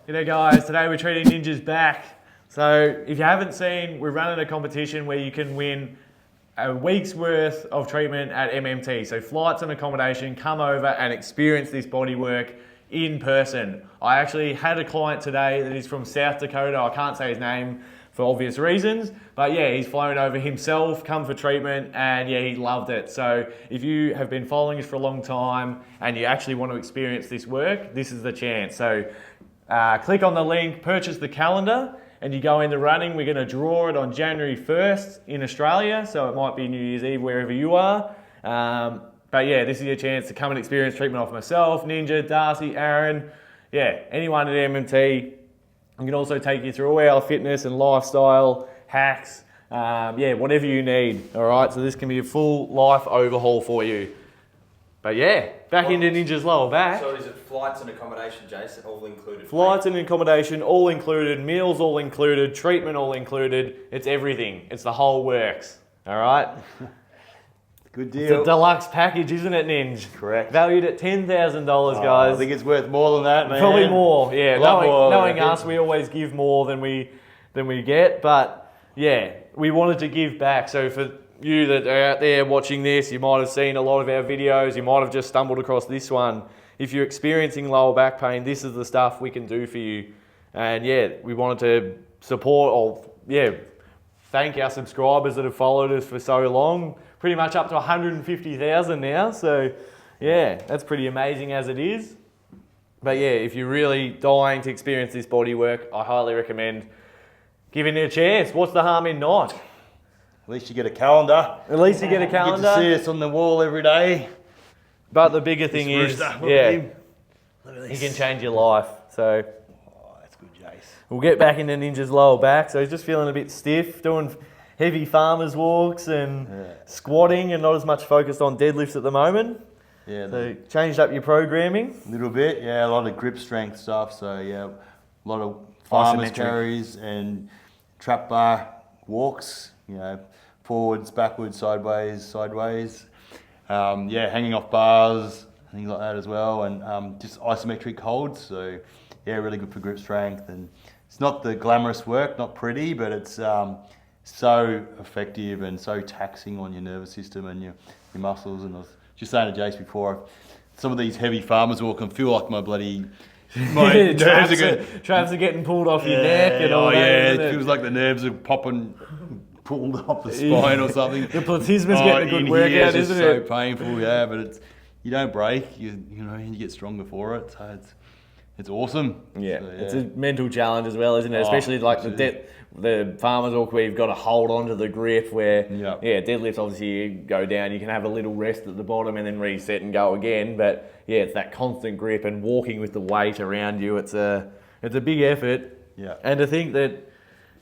G'day guys, today we're treating Ninja's back. So if you haven't seen, we're running a competition where you can win a week's worth of treatment at MMT. So flights and accommodation, come over and experience this bodywork in person. I actually had a client today that is from South Dakota. I can't say his name for obvious reasons, but yeah, he's flown over himself, come for treatment, and yeah, he loved it. So if you have been following us for a long time and you actually want to experience this work, this is the chance. So click on the link, purchase the calendar, and you go into running. We're going to draw it on January 1st in Australia, so it might be New Year's Eve wherever you are. But yeah, this is your chance to come and experience treatment off myself, Ninja, Darcy, Aaron, yeah, anyone at MMT. I can also take you through all our fitness and lifestyle hacks, yeah, whatever you need, all right? So this can be a full life overhaul for you. But yeah, back into Ninja's lower back. So is it flights and accommodation, Jason, all included? Flights and accommodation, all included, meals all included, treatment all included. It's everything. It's the whole works, all right? Good deal. It's a deluxe package, isn't it, Ninja? Correct. Valued at $10,000, guys. I think it's worth more than that, man. Probably more, yeah. A lot more, knowing us, we always give more than we get, but yeah, we wanted to give back. So for you that are out there watching this, you might have seen a lot of our videos, you might have just stumbled across this one. If you're experiencing lower back pain, this is the stuff we can do for you. And yeah, we wanted to support, or yeah, thank our subscribers that have followed us for so long. Pretty much up to 150,000 now, so yeah, that's pretty amazing as it is. But yeah, if you're really dying to experience this bodywork, I highly recommend giving it a chance. What's the harm in not? At least you get a calendar. At least you get a calendar. You get to see us on the wall every day. But the bigger thing is, yeah, he can change your life. So That's good, Jace. we'll get back into Ninja's lower back. So he's just feeling a bit stiff, doing heavy farmer's walks and squatting, and not as much focused on deadlifts at the moment. Yeah, So changed up your programming. a little bit. Yeah, a lot of grip strength stuff. So yeah, a lot of farmers Isometric. carries and trap bar walks. You know, forwards, backwards, sideways. Yeah, hanging off bars, things like that as well, and just isometric holds. So yeah, really good for grip strength, and it's not the glamorous work, not pretty, but it's so effective and so taxing on your nervous system and your muscles. And I was just saying to Jace before, some of these heavy farmers walk can feel like my nerves Traps are getting pulled off your neck and all that. yeah, isn't it feels like the nerves are pulled off the spine or something. The platysma's getting a good workout, isn't so it? painful, yeah, but you don't break, you know, you get stronger for it, so it's awesome. Yeah, So, it's a mental challenge as well, isn't it? Oh, Especially like absolutely. the farmer's walk where you've got to hold on to the grip, where Yeah. deadlifts obviously you go down, you can have a little rest at the bottom and then reset and go again, but yeah, it's that constant grip and walking with the weight around you. It's a big effort. Yeah. And to think that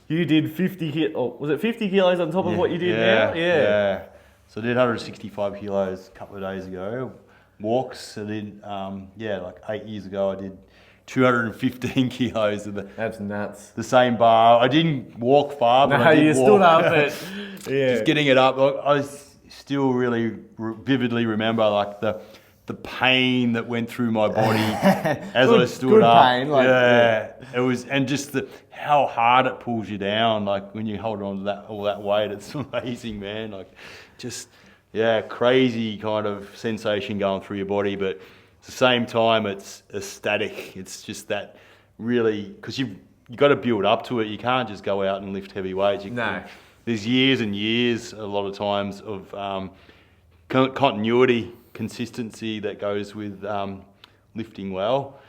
you did 50 kilos on top of what you did now? Yeah. So I did 165 kilos a couple of days ago. Walks, I did, like 8 years ago, I did 215 kilos of That's nuts. the same bar. I didn't walk far, but No, I did you walk. stood up it. Yeah. Just getting it up. I still really vividly remember like the pain that went through my body as I stood good up. pain, like, It was, and just how hard it pulls you down. Like when you hold on to all that weight, it's amazing, man. Like just crazy kind of sensation going through your body, but at the same time, it's ecstatic. It's just that really, because you got to build up to it. You can't just go out and lift heavy weights. There's years and years, a lot of times, of continuity, consistency that goes with lifting well.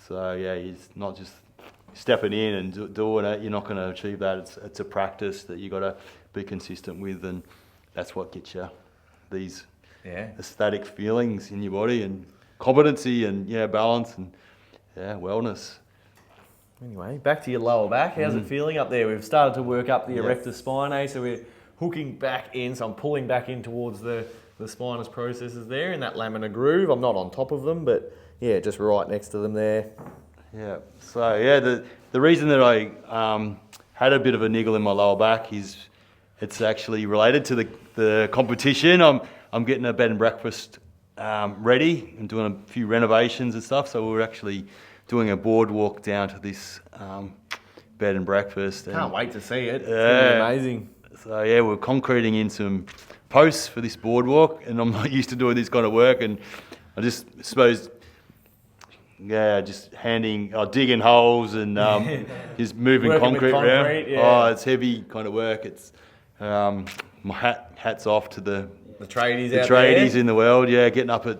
So yeah, it's not just stepping in and doing it. You're not going to achieve that. It's a practice that you got to be consistent with, and that's what gets you these ecstatic feelings in your body and competency and balance and wellness. Anyway, back to your lower back. How's it feeling up there? We've started to work up the erector spinae, so we're hooking back in. So I'm pulling back in towards the spinous processes there in that laminar groove. I'm not on top of them, but yeah, just right next to them there. Yeah. So the reason that I had a bit of a niggle in my lower back is it's actually related to the competition. I'm getting a bed and breakfast ready and doing a few renovations and stuff. So we're actually doing a boardwalk down to this bed and breakfast. And, Can't wait to see it. It's Yeah. going to be amazing. So yeah, we're concreting in some posts for this boardwalk, and I'm not used to doing this kind of work, and I just suppose, yeah, just digging holes and just moving Working with concrete around. concrete, yeah. Oh, it's heavy kind of work. It's my hats off to the Tradies the out tradies there. in the world. Yeah, getting up at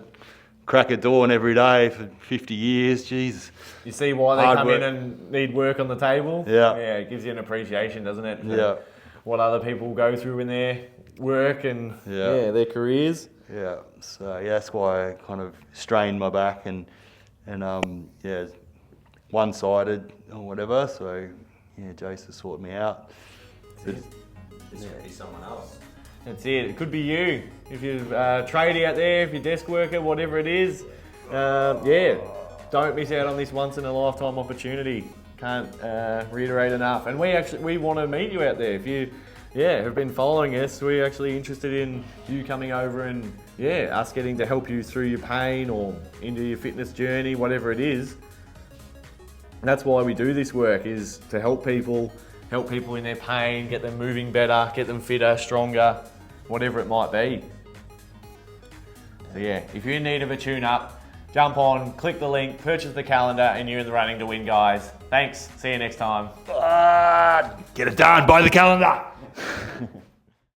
crack of dawn every day for 50 years. Jeez. You see why they Hard come work. in and need work on the table? Yeah. Yeah, it gives you an appreciation, doesn't it? for Yeah. What other people go through in their work and Yeah. their careers. Yeah, so yeah, that's why I kind of strained my back and one-sided or whatever. So yeah, Jace has sorted me out. But, This could be someone else. That's it. It could be you. If you're a tradie out there, if you're a desk worker, whatever it is. Don't miss out on this once in a lifetime opportunity. Can't reiterate enough. And we want to meet you out there. If you have been following us, we're actually interested in you coming over and us getting to help you through your pain or into your fitness journey, whatever it is. And that's why we do this work, is to help people in their pain, get them moving better, get them fitter, stronger, whatever it might be. So yeah, if you're in need of a tune-up, jump on, click the link, purchase the calendar, and you're in the running to win, guys. Thanks. See you next time. get it done. Buy the calendar.